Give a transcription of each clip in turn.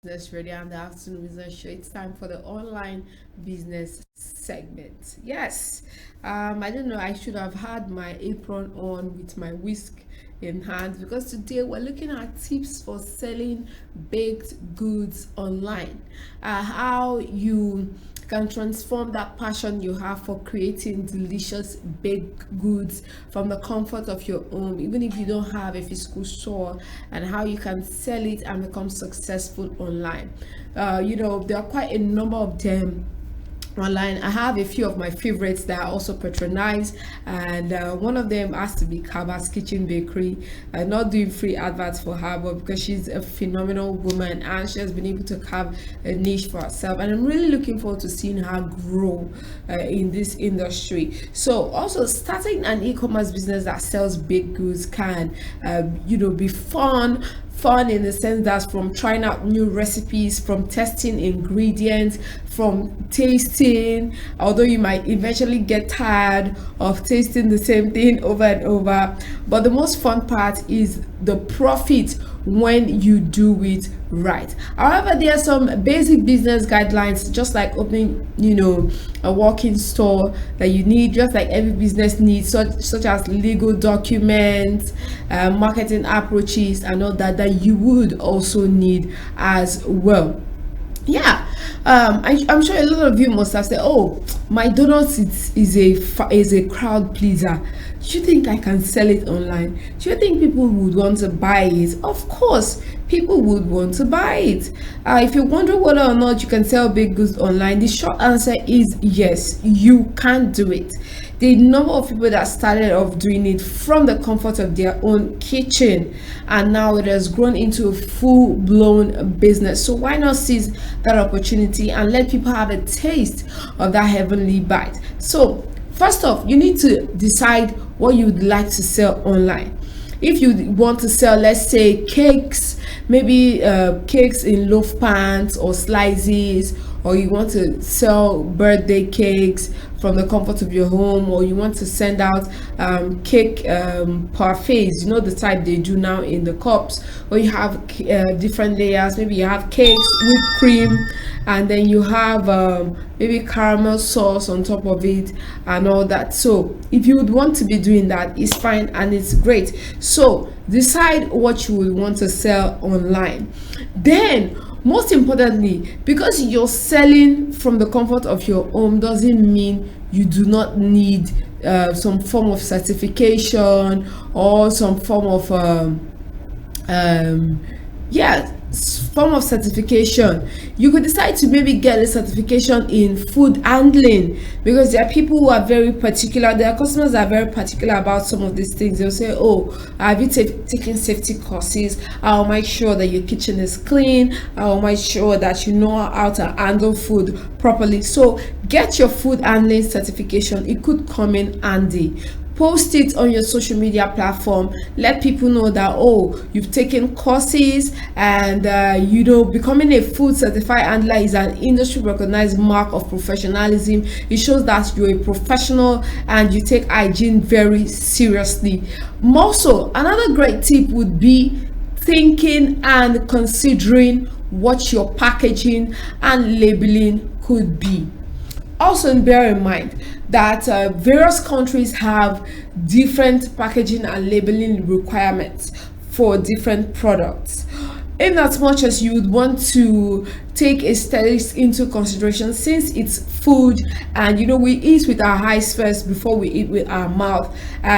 Business Radio and the Afternoon Business Show. It's time for the online business segment. Yes, I don't know. I should have had my apron on with my whisk in hand because today we're looking at tips for selling baked goods online. How you can transform that passion you have for creating delicious baked goods from the comfort of your home, even if you don't have a physical store, and how you can sell it and become successful online. There are quite a number of them online. I have a few of my favorites that I also patronize, and one of them has to be Kaba's Kitchen Bakery. Not doing free adverts for her, but because she's a phenomenal woman and she has been able to carve a niche for herself, and I'm really looking forward to seeing her grow in this industry. So, also starting an e-commerce business that sells baked goods can, be fun in the sense that from trying out new recipes, from testing ingredients, from tasting, although you might eventually get tired of tasting the same thing over and over, but the most fun part is the profit when you do it right. However, there are some basic business guidelines, just like opening a walk-in store, that you need, just like every business needs, such as legal documents, marketing approaches, and all that you would also need as well. Yeah. I'm sure a lot of you must have said, "Oh, my donuts is a crowd pleaser. Do you think I can sell it online? Do you think people would want to buy it?" Of course, people would want to buy it. If you wonder whether or not you can sell big goods online, the short answer is yes, you can do it. The number of people that started off doing it from the comfort of their own kitchen, and now it has grown into a full-blown business. So why not seize that opportunity and let people have a taste of that heavenly bite? So first off, you need to decide what you would like to sell online. If you want to sell, let's say, cakes, maybe cakes in loaf pans or slices, or you want to sell birthday cakes from the comfort of your home, or you want to send out cake parfaits, the type they do now in the cups, or you have different layers. Maybe you have cakes, whipped cream, and then you have maybe caramel sauce on top of it and all that. So if you would want to be doing that, it's fine and it's great. So decide what you would want to sell online. Then, most importantly, because you're selling from the comfort of your home doesn't mean you do not need some form of certification or some form of form of certification. You could decide to maybe get a certification in food handling, because there are people who are very particular. Their customers are very particular about some of these things. They'll say, "Oh, have you taken safety courses? I'll make sure that your kitchen is clean. I'll make sure that you know how to handle food properly." So get your food handling certification. It could come in handy. Post it on your social media platform. Let people know that, oh, you've taken courses, and becoming a food certified handler is an industry recognized mark of professionalism. It shows that you're a professional and you take hygiene very seriously. Also, another great tip would be thinking and considering what your packaging and labeling could be. Also, bear in mind that various countries have different packaging and labeling requirements for different products. In as much as you would want to take aesthetics into consideration, since it's food and we eat with our eyes first before we eat with our mouth,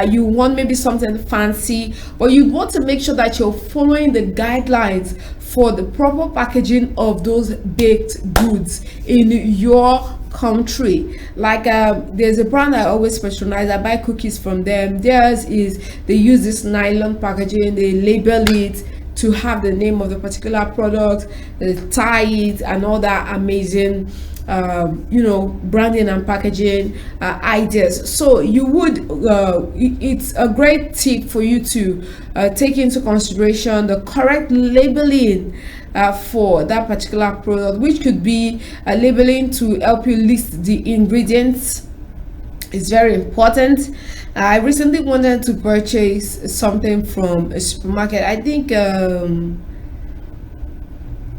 you want maybe something fancy, but you want to make sure that you're following the guidelines for the proper packaging of those baked goods in your country. Like there's a brand I always patronize. I buy cookies from them. Theirs is, they use this nylon packaging, they label it to have the name of the particular product, they tie it, and all that amazing branding and packaging ideas. So you would it's a great tip for you to take into consideration the correct labeling for that particular product, which could be labeling to help you list the ingredients. It's very important. I recently wanted to purchase something from a supermarket. I think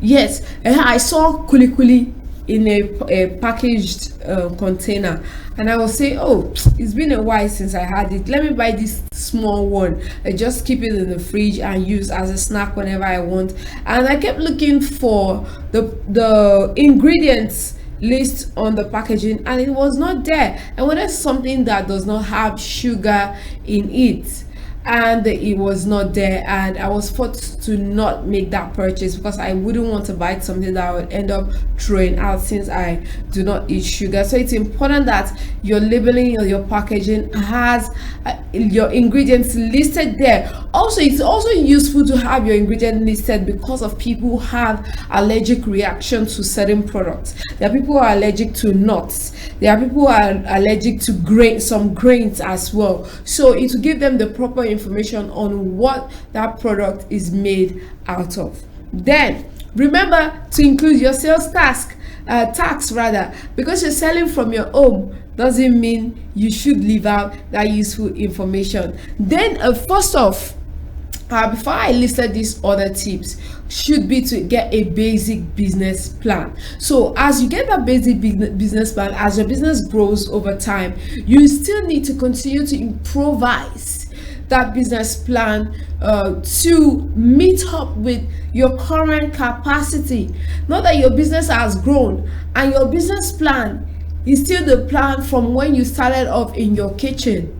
Yes, I saw kuli in a packaged container, and I was saying, oh, it's been a while since I had it. Let me buy this small one. I just keep it in the fridge and use as a snack whenever I want. And I kept looking for the ingredients list on the packaging, and it was not there. I wanted something that does not have sugar in it, and it was not there, and I was forced to not make that purchase because I wouldn't want to buy something that I would end up throwing out since I do not eat sugar. So it's important that your labeling or your packaging has your ingredients listed there. Also, it's also useful to have your ingredient listed because of people who have allergic reaction to certain products. There are people who are allergic to nuts. There are people who are allergic to some grains as well. So it will give them the proper information on what that product is made out of. Then remember to include your sales tax rather, because you're selling from your home doesn't mean you should leave out that useful information. Then first off, before I listed these other tips, should be to get a basic business plan. So as you get that basic business plan, as your business grows over time, you still need to continue to improvise that business plan to meet up with your current capacity. Not that your business has grown and your business plan is still the plan from when you started off in your kitchen.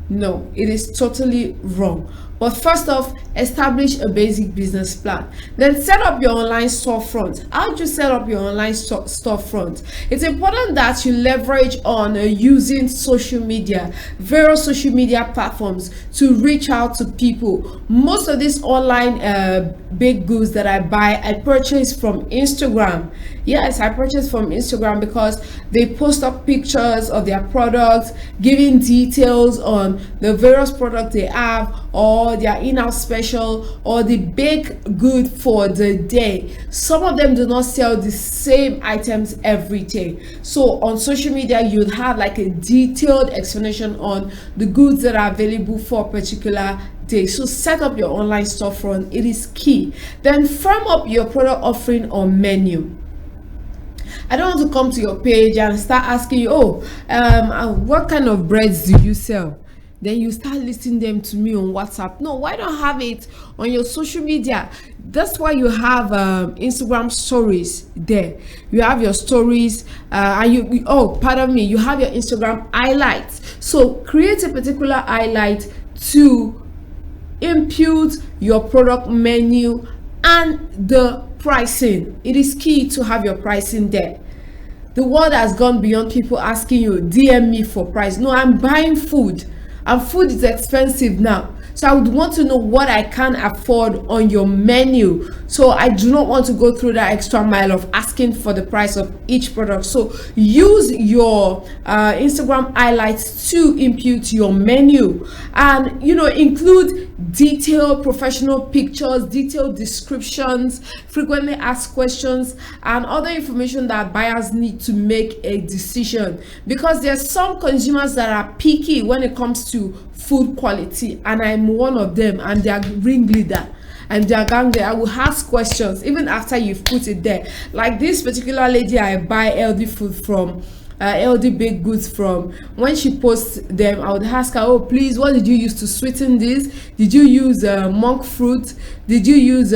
No, it is totally wrong. But first off, establish a basic business plan. Then set up your online storefront. How do you set up your online storefront? It's important that you leverage on using social media, various social media platforms to reach out to people. Most of these online baked goods that I buy, I purchase from Instagram. Yes, I purchase from Instagram because they post up pictures of their products, giving details on the various products they have, or their in-house special, or the baked good for the day. Some of them do not sell the same items every day. So on social media, you'd have like a detailed explanation on the goods that are available for a particular day. So set up your online storefront. It is key. Then firm up your product offering or menu. I don't want to come to your page and start asking you, what kind of breads do you sell? Then you start listing them to me on WhatsApp. No, why don't have it on your social media? That's why you have Instagram stories there. You have your stories and you have your Instagram highlights. So create a particular highlight to impute your product menu and the pricing. It is key to have your pricing there. The world has gone beyond people asking you, DM me for price. No, I'm buying food, and food is expensive now. So I would want to know what I can afford on your menu. So I do not want to go through that extra mile of asking for the price of each product. So use your Instagram highlights to impute your menu, and include detailed professional pictures, detailed descriptions, frequently asked questions, and other information that buyers need to make a decision. Because there's some consumers that are picky when it comes to food quality, and I'm one of them, and they are ringleader and they are gang there. I will ask questions even after you've put it there. Like this particular lady I buy healthy food from, healthy baked goods from, when she posts them, I would ask her, oh please, what did you use to sweeten this? Did you use monk fruit? Did you use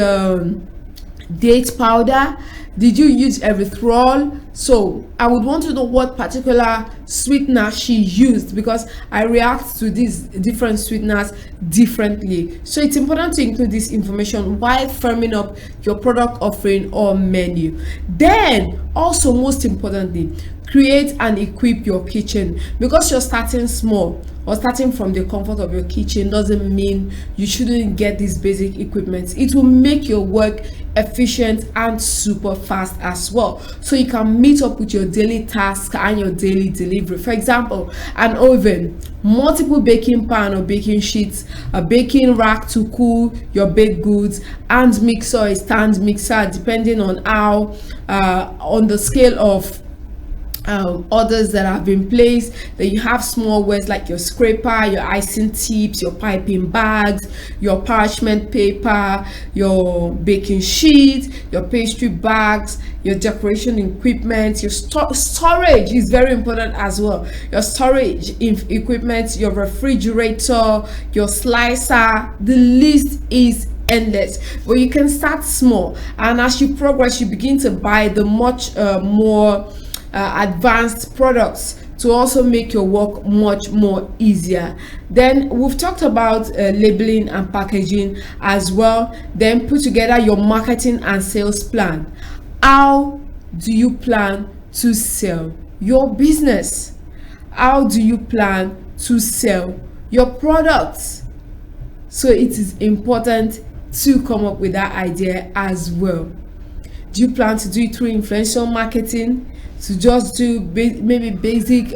date powder? Did you use erythritol? So I would want to know what particular sweetener she used, because I react to these different sweeteners differently. So it's important to include this information while firming up your product offering or menu. Then also, most importantly, create and equip your kitchen. Because you're starting small or starting from the comfort of your kitchen doesn't mean you shouldn't get these basic equipment. It will make your work efficient and super fast as well, so you can meet up with your daily tasks and your daily delivery. For example, an oven, multiple baking pan or baking sheets, a baking rack to cool your baked goods, and mixer or a stand mixer, depending on how on the scale of orders that have been placed. Then you have small wares like your scraper, your icing tips, your piping bags, your parchment paper, your baking sheet, your pastry bags, your decoration equipment, your storage is very important as well. Your storage equipment, your refrigerator, your slicer, the list is endless. But you can start small, and as you progress, you begin to buy the much more advanced products to also make your work much more easier. Then we've talked about labeling and packaging as well. Then put together your marketing and sales plan. How do you plan to sell your business? How do you plan to sell your products? So it is important to come up with that idea as well. Do you plan to do it through influential marketing, to just do maybe basic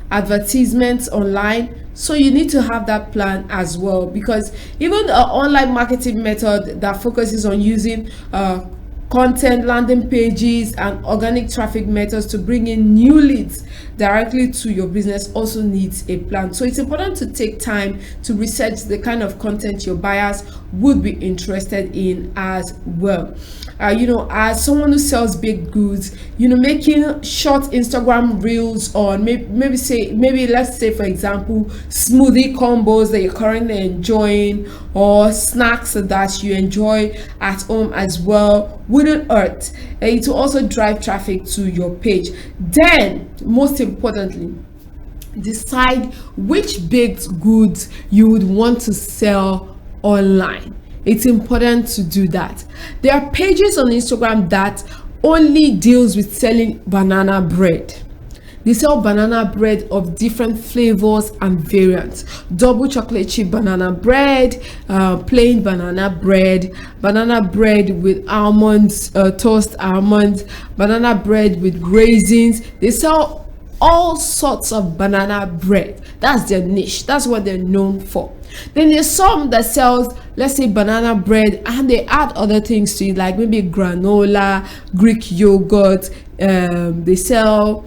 advertisements online? So you need to have that plan as well, because even an online marketing method that focuses on using content, landing pages, and organic traffic methods to bring in new leads directly to your business also needs a plan. So it's important to take time to research the kind of content your buyers would be interested in as well. As someone who sells baked goods, making short Instagram reels on maybe let's say, for example, smoothie combos that you're currently enjoying, or snacks that you enjoy at home as well, wouldn't hurt. It will also drive traffic to your page. Then, most importantly, decide which baked goods you would want to sell online. It's important to do that. There are pages on Instagram that only deals with selling banana bread. They sell banana bread of different flavors and variants: double chocolate chip banana bread, plain banana bread with almonds, toast almonds, banana bread with raisins. They sell all sorts of banana bread. That's their niche. That's what they're known for. Then there's some that sells, let's say, banana bread, and they add other things to it, like maybe granola, Greek yogurt. They sell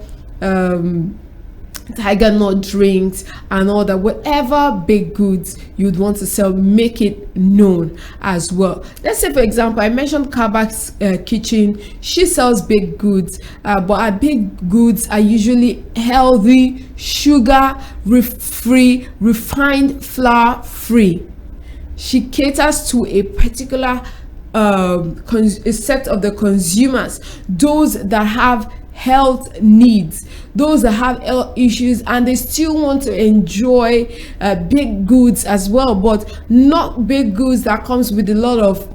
tiger nut drinks and all that. Whatever baked goods you'd want to sell, make it known as well. Let's say, for example, I mentioned Kabak's kitchen. She sells baked goods, but her baked goods are usually healthy, sugar free, refined flour free. She caters to a particular a set of the consumers, those that have health needs, those that have health issues, and they still want to enjoy baked goods as well, but not baked goods that comes with a lot of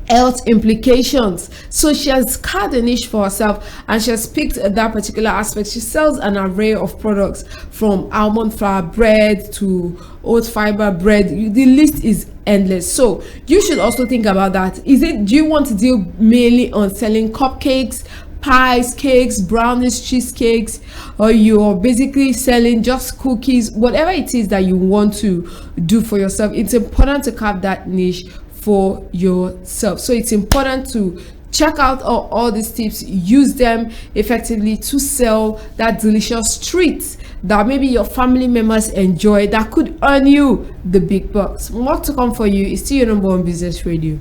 health implications. So she has carved a niche for herself, and she has picked that particular aspect. She sells an array of products, from almond flour bread to oat fiber bread. The list is endless. So you should also think about that. Do you want to deal mainly on selling cupcakes, pies, cakes, brownies, cheesecakes, or you're basically selling just cookies? Whatever it is that you want to do for yourself, it's important to carve that niche for yourself. So it's important to check out all these tips, use them effectively to sell that delicious treats that maybe your family members enjoy, that could earn you the big bucks. More to come for you. It's still your number one business radio.